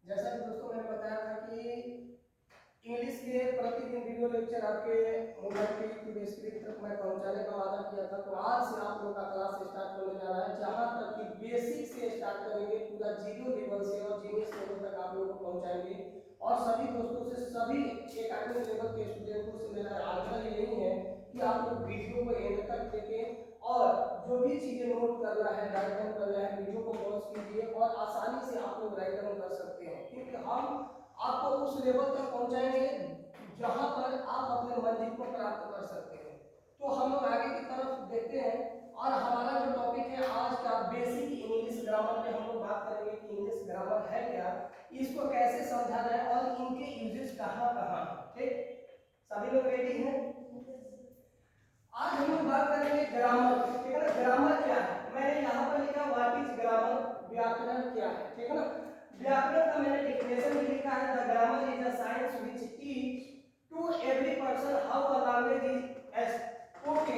जैसा कि दोस्तों मैंने बताया था कि इंग्लिश के प्रतिदिन वीडियो लेक्चर आपके मोबाइल की स्क्रीन तक मैं पहुंचाने का वादा किया था। तो आज से आप लोगों का क्लास स्टार्ट होने जा रहा है, जहां तक कि बेसिक से स्टार्ट करेंगे, पूरा जीरो लेवल से और जीनियस लेवल तक आप लोगों को पहुंचाएंगे। और सभी दोस्तों से, सभी एकेडमिक लेवल के स्टूडेंटों से मेरा आग्रह यही है कि आप लोग वीडियो को एंड तक देखें और जो भी चीजें नोट करना है, राइट डाउन करना है, वीडियो को पॉज कीजिए और आसानी से आप लोग राइट डाउन कर सकते हैं, क्योंकि हम आपको उस लेवल तक पहुंचाएंगे जहां पर आप अपने मंजिल को प्राप्त कर सकते हैं। तो हम लोग आगे की तरफ देखते हैं और हमारा जो टॉपिक है आज का बेसिक इंग्लिश ग्रामर पे हम लोग बात करेंगे कि इंग्लिश ग्रामर है क्या, इसको कैसे समझा जाए और इनके यूजेस कहां कहां है। ठीक, सभी लोग रेडी हैं? आज हम लोग बात करेंगे ग्रामर, ठीक है ना। ग्रामर क्या है, मैंने यहाँ पर लिखा व्हाट इज ग्रामर, व्याकरण क्या है, ठीक है ना। व्याकरण का मैंने डेफिनेशन भी लिखा है, the grammar is a science which teach to every person how a language is spoken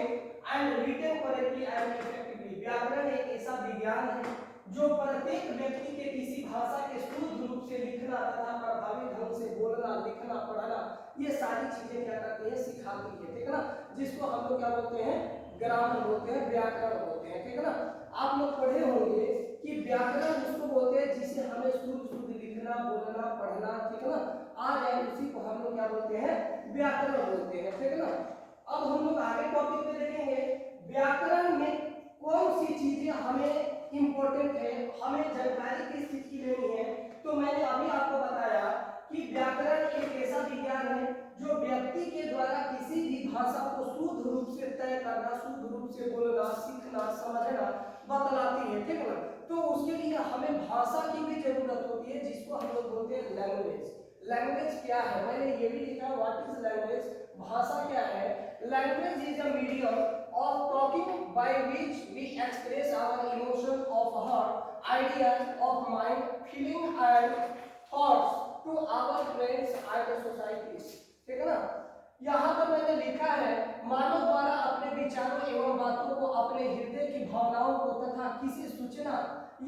and written correctly and effectively. व्याकरण एक ऐसा विज्ञान है जो प्रत्येक व्यक्ति के किसी भाषा के शुद्ध रूप से लिखना तथा प्रभावी ढंग से बोलना, लिखना, पढ़ना, ये सारी चीजें क्या करती है, सिखाती है, ठीक है ना। जिसको हम लोग क्या बोलते हैं, ग्रामर बोलते हैं, व्याकरण बोलते हैं, ठीक है ना। आप लोग पढ़े होंगे कि व्याकरण उसको बोलते हैं जिसे हमें शुद्ध शुद्ध लिखना, बोलना, पढ़ना, ठीक है ना, आ जाए, उसी को हम लोग क्या बोलते हैं, व्याकरण बोलते हैं, ठीक है ना। अब हम लोग आगे टॉपिक पे देखेंगे व्याकरण में कौन सी चीजें हमें इंपॉर्टेंट है, हमें जानकारी किस चीज की लेनी है। तो मैंने अभी आपको बताया कि व्याकरण एक ऐसा विज्ञान है जो व्यक्ति के द्वारा किसी भी भाषा को शुद्ध रूप से तय करना, शुद्ध रूप से बोलना, सीखना, समझना बतलाती है, ठीक है ना। तो उसके लिए हमें भाषा की भी जरूरत होती है, जिसको हम लोग बोलते हैं लैंग्वेज। लैंग्वेज क्या है, मैंने ये भी लिखा, व्हाट इज लैंग्वेज, भाषा क्या है। Language is a medium of talking by which we express our emotion of heart, ideas of mind, feeling and thoughts to our friends and societies, ठीक है ना। यहाँ पर मैंने लिखा है मानव द्वारा अपने विचारों एवं बातों को, अपने हृदय की भावनाओं को तथा किसी सूचना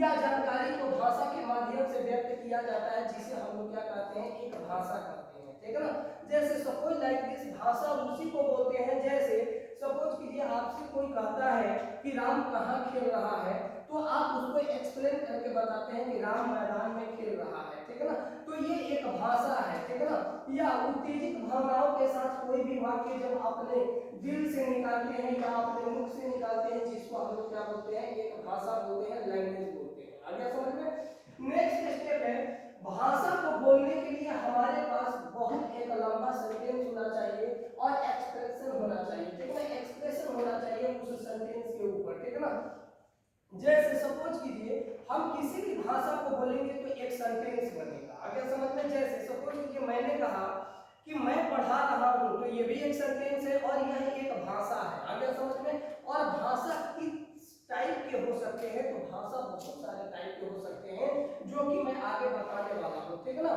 या जानकारी को भाषा के माध्यम से व्यक्त किया जाता है, जिसे हम लोग क्या कहते हैं, एक भाषा कहते हैं, ठीक है ना। जैसे सपोज लाइक दिस, भाषा उसी को बोलते हैं, जैसे सपोज कीजिए आपसे कोई कहता है कि राम कहाँ खेल रहा है, तो आप उसको एक्सप्लेन करके बताते हैं कि राम मैदान में खेल रहा है, ठीक है ना। तो ये एक भाषा है, ठीक है ना। या उत्तेजित भावनाओं के साथ कोई भी वाक्य जब अपने दिल से निकालते हैं या अपने मुख से निकालते हैं, जिसको हम लोग क्या बोलते हैं, एक भाषा बोलते हैं, लैंग्वेज बोलते हैं। आगे समझ में। नेक्स्ट स्टेप है भाषा को बोलने के लिए हमारे पास बहुत एक लंबा सेंटेंस होना चाहिए और एक्सप्रेशन होना चाहिए, ठीक है। एक्सप्रेशन होना चाहिए उस सेंटेंस के ऊपर, ठीक है ना। जैसे सपोज कीजिए हम किसी भी भाषा को बोलेंगे तो एक सेंटेंस बनेगा, आगे समझ में। जैसे सपोज कीजिए मैंने कहा कि मैं पढ़ा रहा हूं, तो ये भी एक सेंटेंस है और यह एक भाषा है, आगे समझ में। और भाषा किस टाइप के हो सकते हैं, तो भाषा बहुत सारे टाइप के हो सकते हैं, जो कि मैं आगे बताने वाला हूं, ठीक है ना।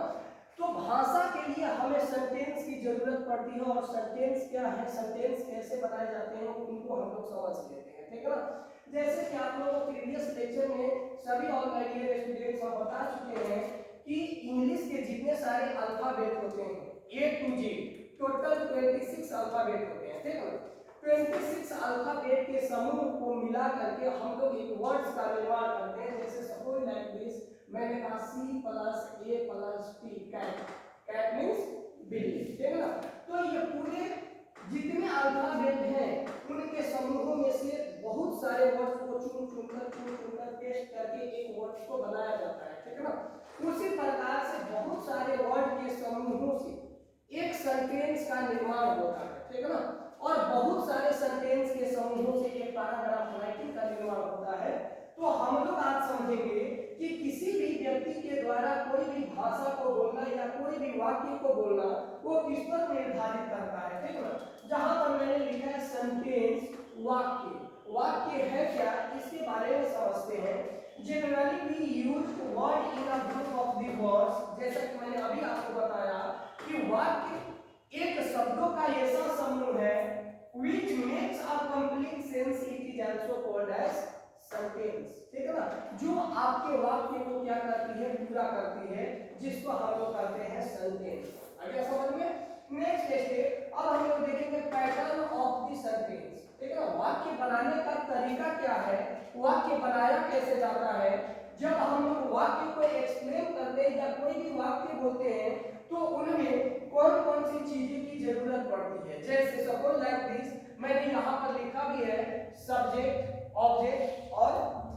तो भाषा के लिए हमें सेंटेंस की जरूरत पड़ती है, और सेंटेंस क्या है, सेंटेंस कैसे बनाए जाते हैं, उनको हम लोग समझ लेते हैं, ठीक है ना। जैसे कि आप लोगों को प्रीवियस लेक्चर में सभी ऑल माय डियर स्टूडेंट्स हम बता चुके हैं कि इंग्लिश के जितने सारे अल्फाबेट होते हैं ए टू जेड, टोटल 26 अल्फाबेट होते हैं, ठीक है ना। 26 अल्फाबेट के समूह को मिला करके हम लोग एक वर्ड्स का निर्माण करते हैं। जैसे सपोज लाइक दिस, मैंने कहा C + A + T, cat, cat means बिल्ली, ठीक है ना। तो ये पूरे जितने अल्फाबेट हैं उनके समूहों में से बहुत सारे वर्ड्स को चुन चुनकर टेस्ट करके एक वर्ड को बनाया जाता है, ठीक है ना। उसी प्रकार से बहुत सारे वर्ड के समूहों से एक सेंटेंस का निर्माण होता है, ठीक है ना। और बहुत सारे सेंटेंस के समूहों से एक पैराग्राफ राइटिंग का निर्माण होता है। तो हम लोग आज समझेंगे कि किसी भी व्यक्ति के द्वारा कोई भी भाषा को बोलना या कोई भी वाक्य को बोलना वो किस पर निर्धारित करता है, ठीक है ना। जहां पर मैंने लिखा है सेंटेंस, वाक्य, वाक्य है क्या, इसके बारे में समझते हैं। Generally we use word in a group of the words, जैसा कि मैंने अभी आपको बताया कि वाक्य एक शब्दों का ऐसा समूह है which makes a complete sense, it is also called as sentence, ठीक है ना। जो आपके वाक्य को क्या करती है, पूरा करती है, जिसको हम लोग कहते हैं सेंटेंस। आगे समझ में। नेक्स्ट स्टेप, अब हम लोग देखेंगे पैटर्न ऑफ द सेंटेंस। ठीक है ना, वाक्य बनाने का तरीका क्या है, वाक्य बनाया कैसे जाता है। जब हम लोग वाक्य को एक्सप्लेन करते हैं या कोई भी वाक्य बोलते हैं तो उनमें कौन कौन सी चीजें की जरूरत पड़ती है। जैसे सपोज लाइक दिस, मैंने यहाँ पर लिखा भी है सब्जेक्ट, ऑब्जेक्ट और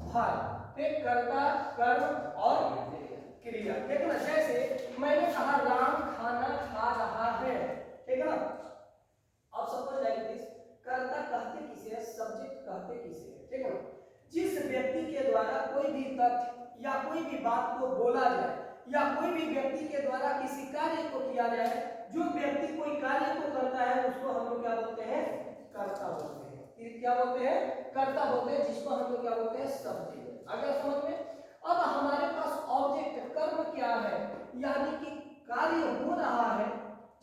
वर्ब। ठीक, कर्ता, कर्म और क्रिया। ठीक है ना, जैसे मैंने कहा राम खाना खा रहा है। ठीक है ना, अब सपोज लाइक दिस, कर्ता कहते किसे है, सब्जेक्ट कहते किसे है। ठीक है ना, जिस व्यक्ति के द्वारा कोई भी तथ्य या कोई भी बात को बोला जाए या कोई भी व्यक्ति के द्वारा किसी कार्य को किया जाए, जो व्यक्ति कोई कार्य को करता है उसको हम लोग क्या बोलते हैं, कर्ता बोलते हैं। क्या बोलते हैं, कर्ता बोलते हैं, जिसको हम लोग क्या बोलते हैं, सब्जेक्ट। अगर समझ में। अब हमारे पास ऑब्जेक्ट, कर्म क्या है, यानी कि कार्य हो रहा है।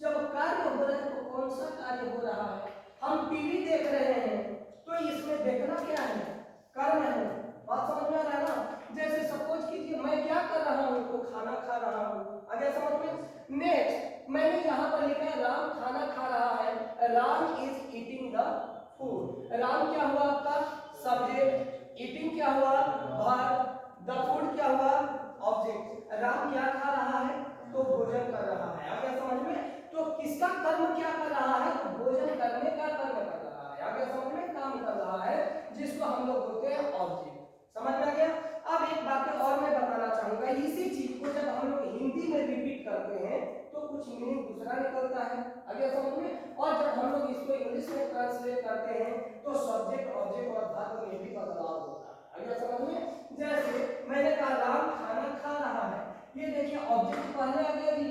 जब कार्य हो रहा है तो कौन सा कार्य हो रहा है, हम टीवी देख रहे हैं तो इसमें देखना क्या है, कर्म है। बात समझ में आ रहा है ना। जैसे सपोज कीजिए मैं क्या कर रहा हूँ, तो खाना खा रहा हूँ। आगे समझ में। नेक्स्ट, मैंने यहाँ पर लिखा है राम खाना खा रहा है, Ram is eating the food. Ram क्या हुआ आपका, सब्जेक्ट, ईटिंग क्या हुआ, वर्ब, द फूड क्या हुआ, ऑब्जेक्ट। राम क्या खा रहा है, तो भोजन कर रहा है। आगे समझ में। तो किसका कर्म क्या कर रहा है, तो भोजन करने का कर्म कर रहा है। आगे समझ में, काम कर रहा है, जिसको हम लोग बोलते हैं ऑब्जेक्ट। समझ में आ गया। अब एक बात और मैं बताना चाहूंगा, इसी चीज को जब हम लोग हिंदी में रिपीट करते हैं तो कुछ मीनिंग दूसरा निकलता है। आगे समझ में। और जब हम लोग इसको इंग्लिश में ट्रांसलेट करते हैं तो सब्जेक्ट, ऑब्जेक्ट और वर्ब में भी बदलाव होता है। आगे समझ में। जैसे मैंने कहा राम खाना खा रहा है, ये देखिए ऑब्जेक्ट पहले आ गया जी,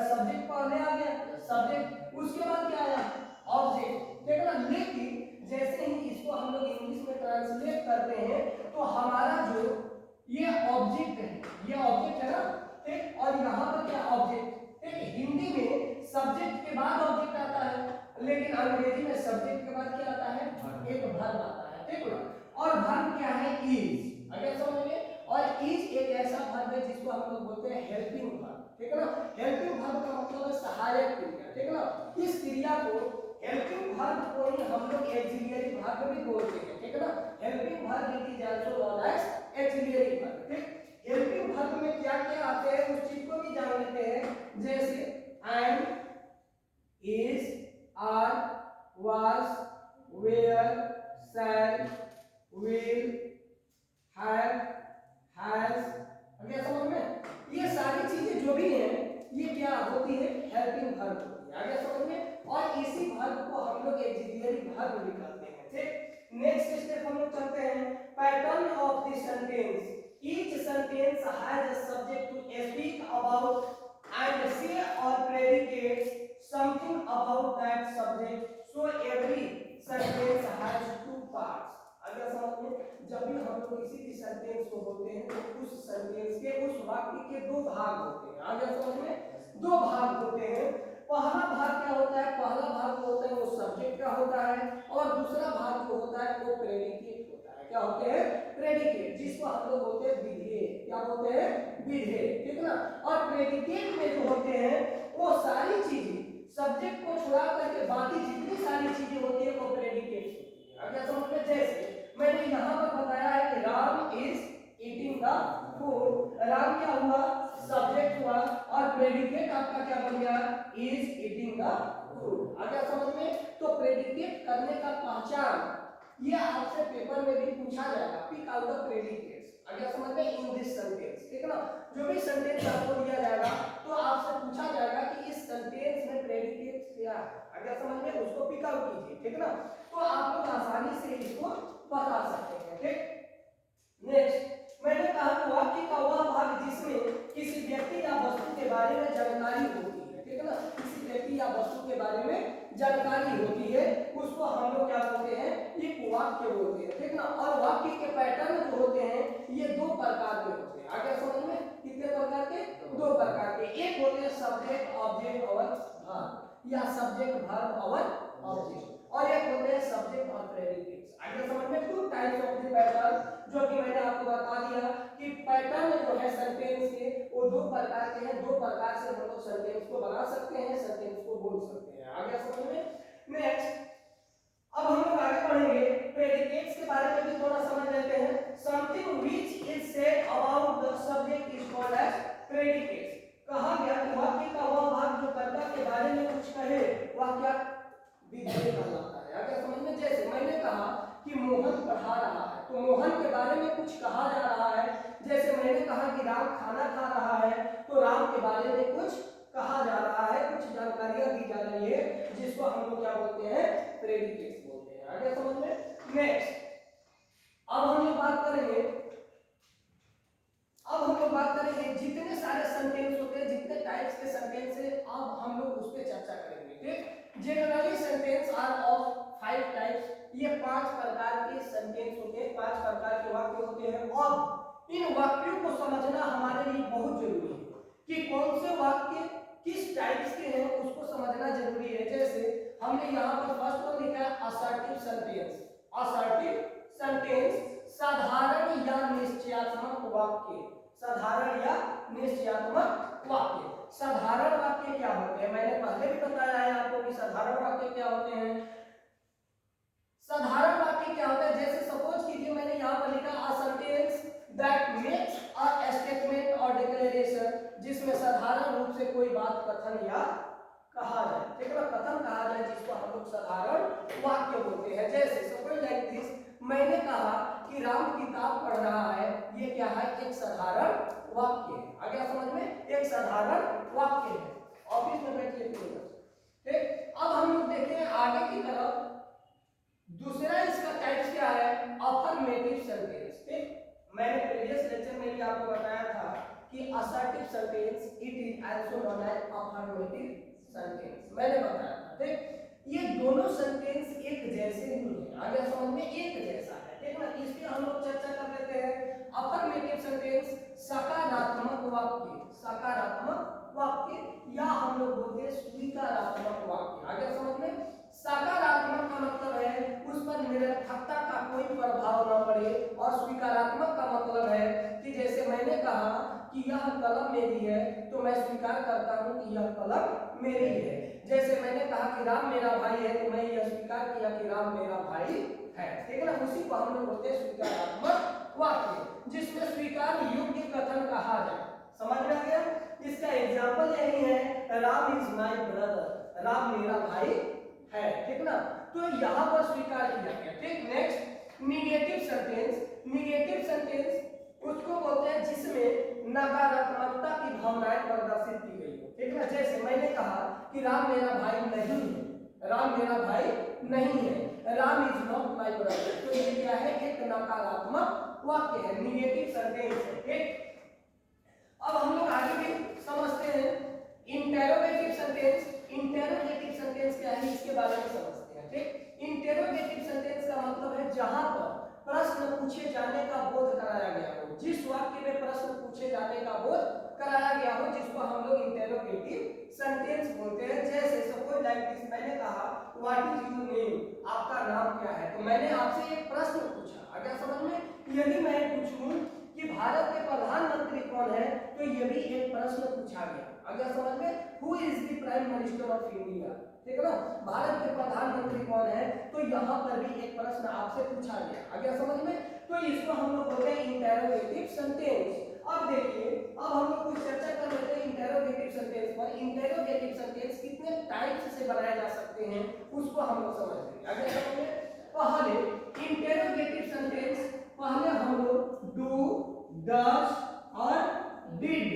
सब्जेक्ट पहले आ गया, सब्जेक्ट, उसके बाद क्या आया, ऑब्जेक्ट। ठीक है ना। लेकिन जैसे ही इसको हम लोग इंग्लिश में ट्रांसलेट करते हैं तो हमारा जो ये ऑब्जेक्ट है, ये ऑब्जेक्ट है ना, ठीक, और यहाँ पर क्या ऑब्जेक्ट। ठीक, हिंदी में सब्जेक्ट के बाद ऑब्जेक्ट आता है, लेकिन अंग्रेजी में सब्जेक्ट के बाद क्या आता है, एक वर्ब आता है। ठीक है, और वर्ब क्या है, इज। अगर समझिए, और इज एक ऐसा वर्ब है जिसको हम लोग बोलते हैं हेल्पिंग वर्ब। ठीक है ना, हेल्पिंग वर्ब का मतलब है सहायक क्रिया। ठीक है ना, इस क्रिया को हेल्पिंग वर्ब को ही हम लोग एक्सिलियरी वर्ब भी बोलते हैं। ठीक है ना, helping verb is also known as auxiliary verb. ठीक, हेल्पिंग वर्ब में क्या क्या आते हैं उस चीज को भी जान लेते हैं। जैसे am, is, are, was, were, shall, will, have, has. अगर समझ में, ये सारी चीजें जो भी हैं ये क्या होती है, हेल्पिंग वर्ब होती है। आगे समझ में। और इसी वर्ब को हम लोग एक्सिलियरी वर्ब भी कहते हैं। ठीक, नेक्स्ट स्टेप हम लोग चलते हैं, pattern of the sentence. Each sentence has a subject to speak about and say और predicate something about that subject, so every sentence has two parts. अगर समझ में, जब भी हम लोग किसी भी सेंटेंस को बोलते हैं तो उस सेंटेंस के, उस वाक्य के दो भाग होते हैं। आगे समझ में, दो भाग होते हैं। पहला भाग क्या होता है, पहला भाग जो होता है वो सब्जेक्ट का होता है, और दूसरा भाग जो होता है वो प्रेडिकेट होता है। क्या होते हैं, प्रेडिकेट, जिसको हम लोग बोलते हैं विधेय। क्या बोलते हैं, विधेय। ठीक ना। और प्रेडिकेट में जो होते हैं वो सारी चीजें, सब्जेक्ट को छुड़ा करके बाकी जितनी सारी चीजें होती है वो प्रेडिकेट होती है। अगर समझ में, जैसे मैंने यहाँ पर बताया है कि Ram is eating the food, Ram क्या हुआ, सब्जेक्ट हुआ, और प्रेडिकेट आपका क्या बन गया, इज ईटिंग द फूड। आगे समझ में। तो प्रेडिकेट करने का पहचान, ये आपसे पेपर में भी पूछा जाएगा, पिक आउट द प्रेडिकेट्स। आगे समझ में, इन दिस सेंटेंस। ठीक है ना, जो भी सेंटेंस आपको दिया जाएगा तो आपसे पूछा जाएगा कि इस सेंटेंस में प्रेडिकेट्स क्या है। आगे समझ में, उसको पिक आउट कीजिए। ठीक है ना, तो आप लोग आसानी से इसको बता सकते हैं। ठीक, नेक्स्ट मैंने कहा वाक्य का वह भाग जिसमें किसी व्यक्ति या वस्तु के बारे में जानकारी होती है। ठीक है ना, किसी व्यक्ति या वस्तु के बारे में जानकारी होती है उसको हम लोग क्या बोलते हैं, एक वाक्य बोलते हैं। ठीक ना, और वाक्य के पैटर्न जो होते हैं ये दो प्रकार के होते हैं। आगे समझ में, कितने प्रकार के, दो प्रकार के। एक होते हैं सब्जेक्ट, ऑब्जेक्ट और वर्ब, या सब्जेक्ट, वर्ब और ऑब्जेक्ट, और एक होते हैं सब्जेक्ट और प्रेडिकेट्स। आगे समझ में, two types of the pattern, जो कि मैंने आपको बता दिया कि पैटर्न जो है सेंटेंस के वो दो प्रकार के हैं, दो प्रकार से हम लोग सेंटेंस को बना सकते हैं, सेंटेंस को बोल सकते हैं। आगे समझ में। नेक्स्ट अब हम लोग आगे बढ़ेंगे, प्रेडिकेट्स के बारे में भी थोड़ा समझ लेते हैं। Something which is said about the subject is called as predicates. कहा गया कि वाक्य का वह भाग जो कर्ता के बारे में कुछ कहे वह क्या विधेय कहलाता है। आगे समझ में। जैसे मैंने कहा कि मोहन पढ़ा रहा है, तो मोहन के बारे में कुछ कहा जा रहा है। जैसे मैंने कहा कि राम खाना खा रहा है, तो राम के बारे में कुछ कहा जा रहा है, कुछ जानकारियां दी जा रही है, जिसको हम लोग क्या बोलते हैं, प्रेडिकेट्स बोलते हैं। आगे समझ में। नेक्स्ट अब हम लोग बात करेंगे जितने सारे सेंटेंस होते हैं, जितने टाइप्स के सेंटेंस है, अब हम लोग उस पर चर्चा करेंगे। ठीक। Generally sentence are of 5 types. ये 5 प्रकार के सेंटेंस होते हैं, 5 प्रकार के वाक्य होते हैं। और इन वाक्यों को समझना हमारे लिए बहुत जरूरी है कि कौन से वाक्य किस टाइप्स के हैं, उसको समझना जरूरी है। जैसे हमने यहाँ पर फर्स्ट वन लिखा है असर्टिव सेंटेंस। असर्टिव सेंटेंस साधारण या निश्चयात्मक वाक्य। साधारण या निश्चयात्मक वाक्य। साधारण वाक्य क्या होते हैं, मैंने पहले भी बताया है आपको कि साधारण वाक्य क्या होते हैं। साधारण वाक्य क्या होता है, जैसे सपोज कीजिए मैंने यहाँ पर लिखा a sentence that makes a statement और डिक्लेरेशन, जिसमें साधारण रूप से कोई बात कथन या कहा जाए। ठीक है, कथन कहा जाए, जिसको हम लोग साधारण वाक्य बोलते हैं। जैसे सपोज लाइक दिस, मैंने कहा कि राम किताब पढ़ रहा है, ये क्या है, एक साधारण वाक्य है। आगे समझ में, एक साधारण वाक्य है। ऑफिस में बैठिए। ठीक। अब हम लोग देखें आगे की तरफ, दूसरा इसका टाइप्स क्या है, अफर्मेटिव सेंटेंस। ठीक। मैंने प्रीवियस लेक्चर में भी आपको बताया था कि assertive sentence it is also known as affirmative sentence, मैंने बताया था। ठीक। ये दोनों सेंटेंस एक जैसे ही हैं। आगे समझ में, एक जैसा है। ठीक ना, इस पे हम लोग चर्चा कर लेते हैं। अफर्मेटिव सेंटेंस सकारात्मक वाक्य, सकारात्मक वाक्य, या हम लोग बोलते हैं स्वीकारात्मक वाक्य। आगे समझ में। सकारात्मक का मतलब है उस पर निरर्थकता का कोई प्रभाव न पड़े, और स्वीकारात्मक का मतलब है कि जैसे मैंने कहा कि यह कलम मेरी है, तो मैं स्वीकार करता हूं कि यह कलम मेरी है। जैसे मैंने कहा कि राम मेरा भाई है, तो मैं यह स्वीकार किया कि राम मेरा भाई है। ठीक है ना, उसी को हम लोग बोलते हैं स्वीकारात्मक वाक्य, जिसमें स्वीकार योग्य कथन कहा जाए। समझ में आ गया। इसका एग्जाम्पल यही है, Ram is my brother, Ram मेरा भाई है। ठीक ना, तो यहाँ पर स्वीकार किया गया। ठीक। Next negative sentence. Negative sentence उसको बोलते हैं जिसमें नकारात्मकता की भावनाएं प्रदर्शित की गई हो। ठीक ना, जैसे मैंने कहा कि राम मेरा भाई नहीं है, राम मेरा भाई नहीं है, Ram is not my brother, तो ये क्या है, एक नकारात्मक वाक्य है, निगेटिव सेंटेंस है। ठीक। अब हम लोग आगे भी समझते हैं इंटेरोगेटिव सेंटेंस। इंटेरोगेटिव सेंटेंस क्या है, इसके बारे में समझते हैं। ठीक। इंटेरोगेटिव सेंटेंस का मतलब है जहां पर प्रश्न पूछे जाने का बोध कराया गया हो, जिस वाक्य में प्रश्न पूछे जाने का बोध कराया गया हो, जिसको हम लोग इंटेरोगेटिव सेंटेंस बोलते हैं। जैसे सपोज लाइक दिस, मैंने कहा व्हाट इज योर नेम, आपका नाम क्या है, तो मैंने आपसे एक प्रश्न पूछा। अगर समझ में, यदि मैं पूछूं कि भारत के प्रधानमंत्री कौन है, तो ये भी एक प्रश्न पूछा गया। अगर समझ में, who is the prime minister of India. ठीक है ना, भारत के प्रधानमंत्री कौन है, तो यहाँ पर भी एक प्रश्न आपसे पूछा गया। आगे समझ में, तो इसको हम लोग बोलते हैं इंटेरोगेटिव सेंटेंस। अब देखिए, अब हम लोग कुछ चर्चा कर लेते हैं इंटेरोगेटिव सेंटेंस पर। इंटेरोगेटिव सेंटेंस कितने टाइप्स से बनाए जा सकते हैं, उसको हम लोग समझ लेंगे। आगे समझ में, पहले इंटेरोगेटिव सेंटेंस, पहले हम लोग डू, डज और डिड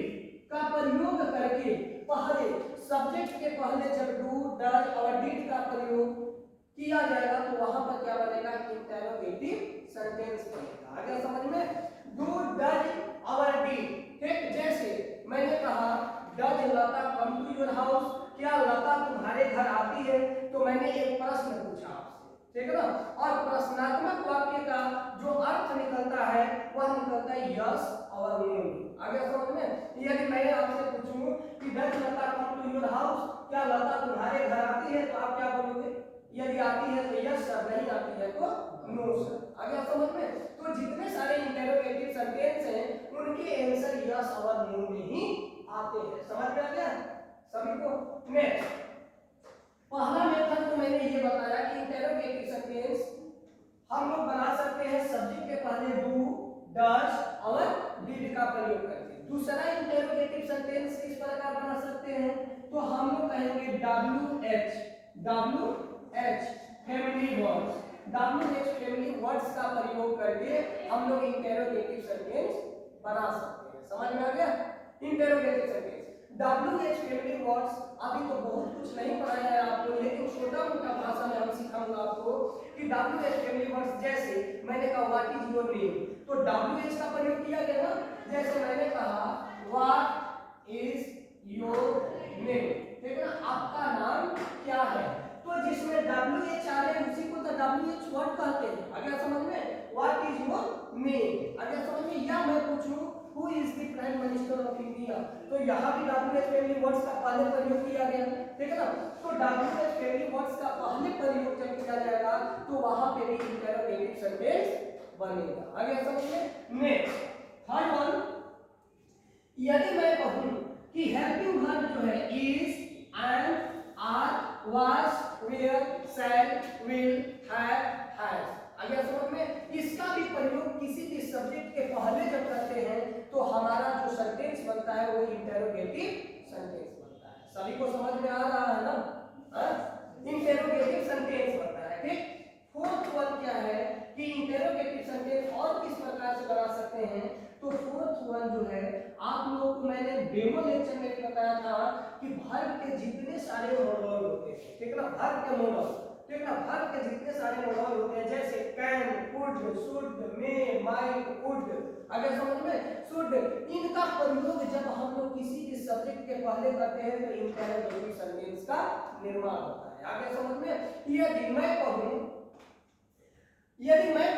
का प्रयोग करके, पहले सब्जेक्ट के पहले जब डू, डज और डिड का प्रयोग किया जाएगा, तो वहां पर क्या बनेगा, इंटेरोगेटिव सेंटेंस बनेगा। आगे समझ में, डू, डज और डिड। ठीक। जैसे मैंने कहा does Lata come to your house, क्या लता तुम्हारे घर आती है, तो मैंने एक प्रश्न पूछा आपसे। ठीक है ना, और प्रश्नात्मक वाक्य का जो अर्थ निकलता है वह निकलता है यस और नो। आगे समझ में, यदि मैं आपसे पूछूं कि does Lata come to your house, क्या लता तुम्हारे घर आती है, तो आप क्या बोलोगे, यदि आती है तो यस सर, नहीं आती है तो नो सर। आगे समझ में, तो जितने सारे इंटेरोगेटिव सेंटेंस हैं उनके आंसर यस और नो में ही आते हैं। समझ में आ गया सभी को? नेक्स्ट पहला मेथड तो मैंने ये बताया कि इंटेरोगेटिव सेंटेंस हम लोग बना सकते हैं सब्जेक्ट के पहले डू, डज और डिड का प्रयोग करके। दूसरा इंटेरोगेटिव सेंटेंस किस प्रकार बना सकते हैं? तो हम लोग कहेंगे WH family words, WH family words का प्रयोग करके हम लोग इंटेरोगेटिव सेंटेंस बना सकते हैं। समझ में आ गया? Interrogative sentence WH family words अभी तो बहुत कुछ नहीं पढ़ाया है आपको, लेकिन छोटा मोटा भाषा में हम सिखाऊंगा आपको कि WH फैमिली वर्ड्स जैसे मैंने कहा व्हाट इज योर नेम, तो WH का प्रयोग किया गया ना। जैसे मैंने कहा व्हाट इज योर नेम, ठीक है ना, आपका नाम क्या है, तो जिसमें WH आ रहे उसी को तो WH वर्ड कहते हैं। अगर समझ में व्हाट इज योर नेम, अगर समझ में, या मैं पूछूं who is the prime minister of India, तो यहाँ भी WH फैमिली वर्ड्स का पहले प्रयोग किया गया, ठीक है ना। तो WH फैमिली वर्ड्स का पहले प्रयोग जब किया जाएगा तो वहां पे भी इंटेरोगेटिव सेंटेंस बनेगा। आगे समझ में। नेक्स्ट थर्ड वन, यदि मैं कहूं कि हेल्पिंग वर्ब जो है is, and, are, was, were, shall, will, have, has, अगर समझ में, इसका भी प्रयोग किसी भी सब्जेक्ट के पहले जब करते हैं तो हमारा जो सेंटेंस बनता है वो इंटेरोगेटिव सेंटेंस बनता है। सभी को समझ में आ रहा है ना? इंटेरोगेटिव सेंटेंस बनता है। ठीक, फोर्थ वन क्या है कि इंटेरोगेटिव सेंटेंस और किस प्रकार से बना सकते हैं, तो फोर्थ वन जो है आप लोगों को मैंने डेमो लेक्चर में बताया था कि वर्ब के जितने सारे मॉडल होते हैं, ठीक है ना, वर्ब के मॉडल, ठीक है ना, वर्ब के जितने सारे मॉडल होते हैं जैसे can, could, should, may, might, would, अगर समझ में, शुड, इनका प्रयोग जब हम लोग किसी भी सब्जेक्ट के पहले करते हैं तो इंटेरोगेटिव सेंटेंस का निर्माण होता है। आगे समझ में। यदि मैं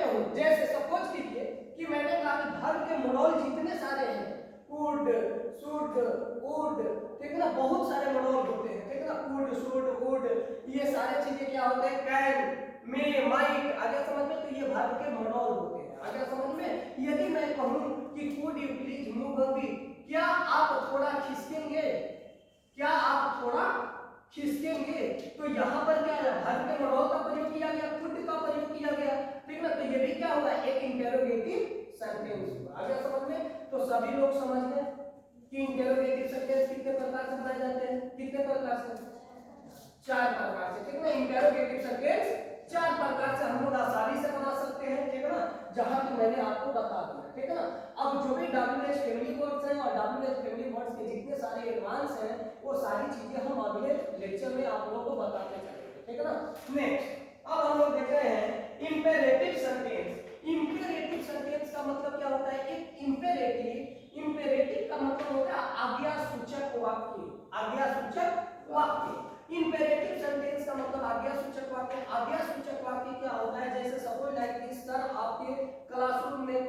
कहूं जैसे सपोज कीजिए कि मैंने कहा कि वर्ब के मॉडल जितने सारे हैं, कुड, शुड, वुड, ठीक है ना, बहुत सारे मॉडल होते हैं, ठीक है ना, कुड, शुड, वुड, ये सारे चीजें क्या होते हैं, कैन, मे, माइट, अगर समझ में, तो ये वर्ब के मॉडल होते हैं। अगर समझ में। यदि मैं कहूं कि could you please move a bit, क्या आप थोड़ा खिसकेंगे, क्या आप थोड़ा खिसकेंगे, तो यहाँ पर क्या है, वर्ब के मॉडल का प्रयोग किया गया, कुड का प्रयोग किया गया, ठीक ना, तो ये भी क्या हुआ, एक इंटेरोगेटिव सेंटेंस हुआ। आगे समझ में। तो सभी लोग समझ गए कि इंटेरोगेटिव सेंटेंस कितने प्रकार से बनाए जाते हैं, कितने प्रकार से, 4 प्रकार से, ठीक है ना। इंटेरोगेटिव सेंटेंस 4 प्रकार से हम लोग आसानी से बना सकते हैं, ठीक है ना, जहां कि मैंने आपको बता दिया, ठीक है ना। अब जो भी WH फैमिली वर्ड्स हैं और WH फैमिली वर्ड्स के जितने सारे एडवांस हैं वो सारी चीजें हम अगले लेक्चर में आप लोगों को बताते चलेंगे, ठीक है ना। नेक्स्ट अब हम लोग देख रहे हैं इंपेरेटिव सेंटेंस। इंपेरेटिव सेंटेंस का मतलब क्या होता है, एक इंपेरेटिव का मतलब होता है आज्ञासूचक वाक्य, आज्ञासूचक वाक्य। इंपेरेटिव सेंटेंस का मतलब आज्ञासूचक वाक्य। आज्ञासूचक वाक्य क्या होता है, जैसे सपोज लाइक दिस, सर आपके क्लासरूम में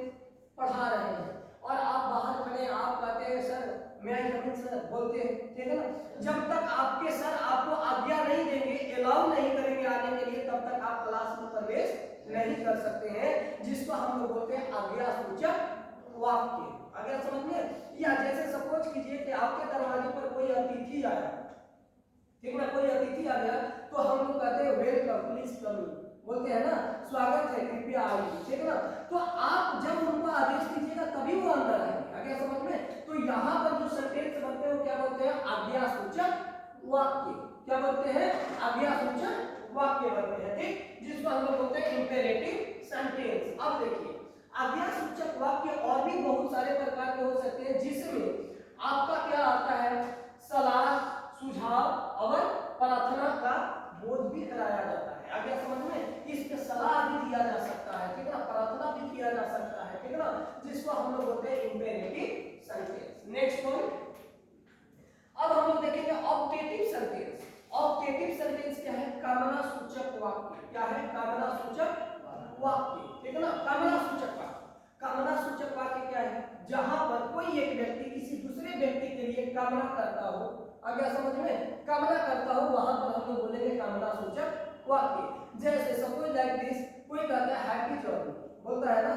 पढ़ा रहे हैं और आप बाहर खड़े, आप कहते हैं सर मैं आई कम इन, सर बोलते हैं, ठीक है ना। जब तक आपके सर आपको आज्ञा नहीं देंगे, अलाउ नहीं करेंगे आने के लिए, तब तक आप क्लास में प्रवेश नहीं कर सकते हैं, जिसको हम लोग बोलते हैं आज्ञासूचक वाक्य। अगर समझ में। या जैसे सपोज कीजिए कि आपके दरवाजे पर कोई अतिथि आया, ठीक ना, कोई अतिथि आ गया तो हम लोग कहते हैं वेलकम, प्लीज कम इन, बोलते हैं ना, स्वागत है, कृपया आइए, ठीक है ना। तो आप जब उनको आदेश दीजिएगा तभी वो अंदर आएंगे। आगे समझ में। तो यहाँ पर जो सेंटेंस बनते हैं वो क्या बोलते हैं, आज्ञासूचक वाक्य। क्या बोलते हैं, आज्ञासूचक वाक्य बनते हैं, ठीक, जिसको हम लोग बोलते हैं इंपेरेटिव सेंटेंस। अब देखिए आज्ञासूचक वाक्य और भी बहुत सारे प्रकार के हो सकते हैं, जिसमें आपका क्या आता है, सलाह, सुझाव और प्रार्थना का बोध भी कराया जाता है। आगे समझ में। इसमें सलाह भी दिया जा सकता है, ठीक है ना, प्रार्थना भी किया जा सकता है, ठीक है ना, जिसको हम लोग बोलते हैं इंपेरेटिव सेंटेंस। नेक्स्ट पॉइंट, अब हम लोग देखेंगे ऑप्टेटिव सेंटेंस। ऑप्टेटिव सेंटेंस क्या है, कामना सूचक वाक्य। क्या है, कामना सूचक वाक्य, ठीक है ना, कामना सूचक वाक्य। कामना सूचक वाक्य क्या है, जहां पर कोई एक व्यक्ति किसी दूसरे व्यक्ति के लिए कामना करता हो, आगे समझ में, कामना करता हो, वहां पर हम लोग बोलेंगे कामना सूचक वाक्य। जैसे सपोज लाइक दिस, कोई कहता है हैप्पी जर्नी, बोलता है ना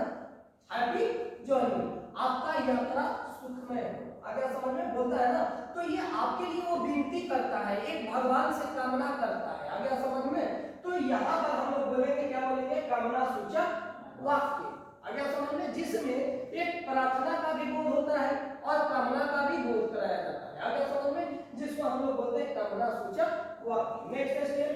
हैप्पी जर्नी, आपका यात्रा सुखमय हो। अगर समझ में बोलता है ना, तो ये आपके लिए वो विनती करता है, एक भगवान से कामना करता है, अगर समझ में। तो यहाँ पर हम लोग बोलेंगे, क्या बोलेंगे, कामना सूचक वाक्य, अगर समझ में, जिसमें एक प्रार्थना का भी बोध होता है और कामना का भी बोध कराया जाता है, अगर समझ में, जिसको हम लोग बोलते हैं कामना सूचक वाक्य। नेक्स्ट स्टेप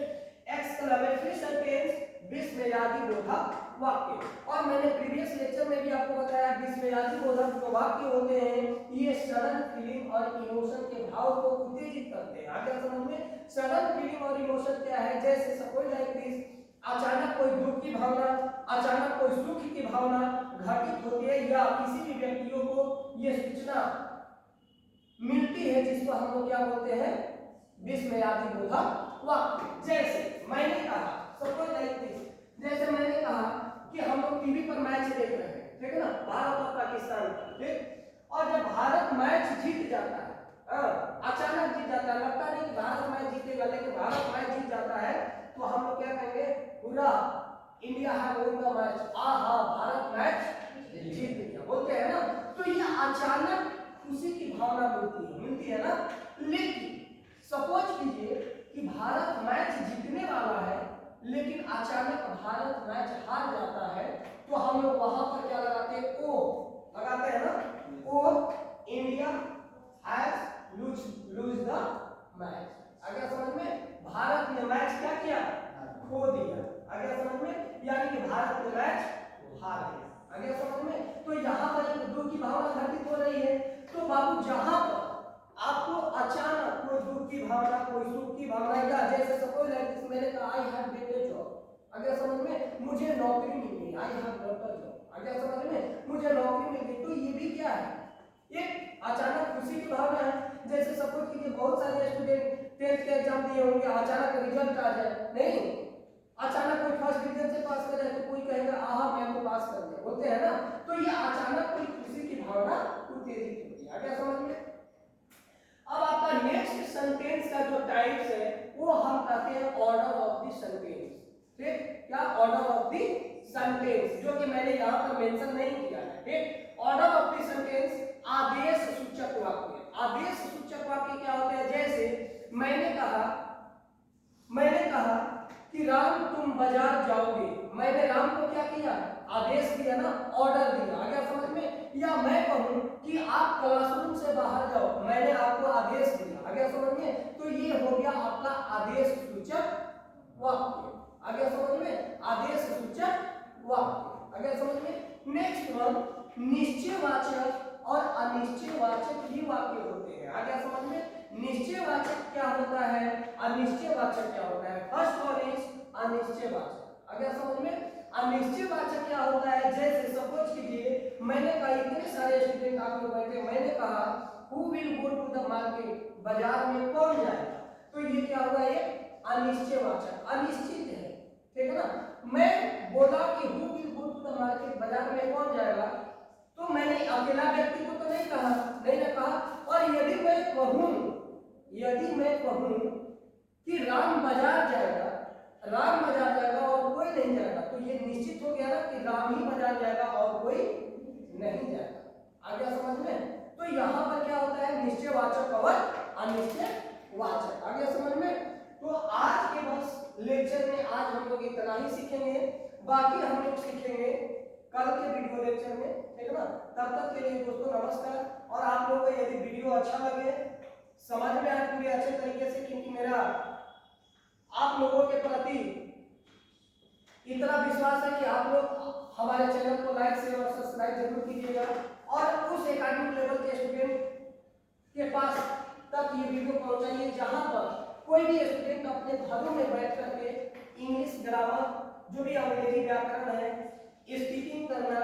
एक्सक्लेमेटरी सेंटेंस, विस्मयादि बोधक वाक्य। और मैंने प्रीवियस लेक्चर में भी आपको बताया विस्मयादि बोधक जो वाक्य होते हैं ये सडन फीलिंग और इमोशन के भाव को उत्तेजित करते हैं, आगे समझ में। सडन फीलिंग और इमोशन क्या है, जैसे सपोज लाइक दिस, अचानक कोई दुख की भावना, अचानक कोई सुख की भावना घटित होती है, या किसी भी व्यक्तियों को ये सूचना मिलती है, जिसको हम लोग क्या बोलते हैं, विस्मयादि बोधक वाक्य। जैसे मैंने कहा, सपोज लाइक दिस, जैसे मैंने कहा कि हम लोग टीवी पर मैच देख रहे हैं, ठीक है ना, भारत और पाकिस्तान का, ठीक। और जब भारत मैच जीत जाता है, अचानक जीत जाता है, लगता नहीं कि भारत मैच जीतेगा, लेकिन भारत मैच जीत जाता है, तो हम लोग क्या कहेंगे, पूरा India have won the match, आहा भारत मैच जीत गया, बोलते हैं ना। तो ये अचानक खुशी की भावना मिलती है ना। लेकिन सपोज कीजिए कि भारत मैच जीतने वाला है, लेकिन अचानक भारत मैच हार जाता है, तो हम लोग वहां पर क्या लगाते हैं, ओ लगाते हैं ना, O India has lose the match, अगर समझ में, भारत ने मैच क्या किया, खो दिया, अगर समझ में, यानी कि भारत ने मैच हार गया, अगर समझ में। तो यहाँ पर एक दुख की भावना घटित हो रही है, तो बाबू जहां पर आपको अचानक कोई दुख की भावना, कोई सुख की भावना, या जैसे सपोज लाइक मैंने कहा I have get a job, अगर समझ में, मुझे नौकरी मिल गई, I have got a job, अगर समझ में, मुझे नौकरी मिल गई, तो ये भी क्या है, एक अचानक खुशी की भावना है। जैसे सपोज कीजिए बहुत सारे स्टूडेंट 10th के एग्जाम दिए होंगे, अचानक रिजल्ट आ जाए, नहीं, अचानक कोई फर्स्ट डिवीजन से पास कर जाए, तो कोई कहेगा आहा मैं तो पास कर गया, बोलते हैं ना। तो ये अचानक कोई खुशी की भावना उत्तेजित होती है, क्या समझ में। अब आपका नेक्स्ट सेंटेंस का जो टाइप्स है वो हम कहते हैं ऑर्डर ऑफ द सेंटेंस, ठीक, क्या ऑर्डर ऑफ द सेंटेंस, जो कि मैंने यहाँ पर मेंशन नहीं किया है, ठीक। ऑर्डर ऑफ द सेंटेंस, आदेश सूचक वाक्य। आदेश सूचक वाक्य क्या होते हैं, जैसे मैंने कहा कि राम तुम बाजार जाओगे, मैंने राम को क्या किया, आदेश दिया ना, ऑर्डर दिया, आ गया समझ में। या मैं कहूं कि आप क्लासरूम से बाहर जाओ, मैंने आपको आदेश दिया, आ गया समझ में। तो ये हो गया आपका आदेश सूचक वाक्य, आ गया समझ में, आदेश सूचक वाक्य, आ गया समझ में। नेक्स्ट वन, निश्चयवाचक और अनिश्चयवाचक भी वाक्य होते हैं, आ गया समझ में। निश्चयवाचक क्या होता है, अनिश्चयवाचक क्या होता है। फर्स्ट वन इज अनिश्चयवाचक, आ गया समझ में। अनिश्चयवाचक क्या होता है, जैसे सपोज कीजिए मैंने कहा, इतने सारे स्टूडेंट आप लोग बैठे, मैंने कहा who will go to the market, बाजार में कौन जाएगा, तो ये क्या हुआ, ये अनिश्चयवाचक, अनिश्चित है, ठीक है ना। मैं बोला कि who will go to the market, बाजार में कौन जाएगा, तो मैंने अकेला व्यक्ति को तो नहीं कहा, नहीं ना कहा। और यदि मैं कहूं कि राम बाजार जाएगा और कोई नहीं जाएगा, तो ये निश्चित हो गया ना कि राम ही बाजार जाएगा और कोई नहीं जाएगा, आ गया समझ में। तो यहाँ पर क्या होता है, निश्चयवाचक और अनिश्चयवाचक, आ गया समझ में। तो आज के बस लेक्चर में आज हम लोग इतना ही सीखेंगे, बाकी हम लोग सीखेंगे कल के वीडियो लेक्चर में, ठीक है ना। तब तक के लिए दोस्तों नमस्कार। और आप लोगों को यदि वीडियो अच्छा लगे, समझ में आए पूरे अच्छे तरीके से, क्योंकि मेरा आप लोगों के प्रति इतना विश्वास है कि आप लोग हमारे चैनल को लाइक शेयर और सब्सक्राइब जरूर कीजिएगा, और उस एकेडमिक लेवल के स्टूडेंट के पास तक ये वीडियो पहुंचाइए जहां पर कोई भी स्टूडेंट अपने घरों में बैठ करके इंग्लिश ग्रामर, जो भी अंग्रेजी व्याकरण है, स्पीकिंग करना,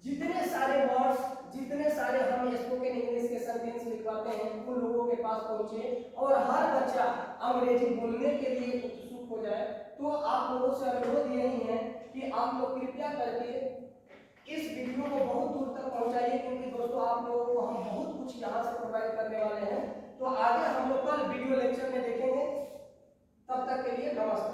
जितने सारे वर्ड्स, जितने सारे हम स्पोकन इंग्लिश के सेंटेंस लिखवाते हैं, उन लोगों के पास पहुंचे और हर बच्चा अंग्रेजी बोलने के लिए उत्सुक हो जाए। तो आप लोगों से अनुरोध यही है कि आप लोग कृपया करके इस वीडियो को बहुत दूर तक पहुंचाइए, क्योंकि दोस्तों आप लोगों को हम बहुत कुछ यहाँ से प्रोवाइड करने वाले हैं। तो आगे हम लोग कल वीडियो लेक्चर में देखेंगे, तब तक के लिए नमस्कार।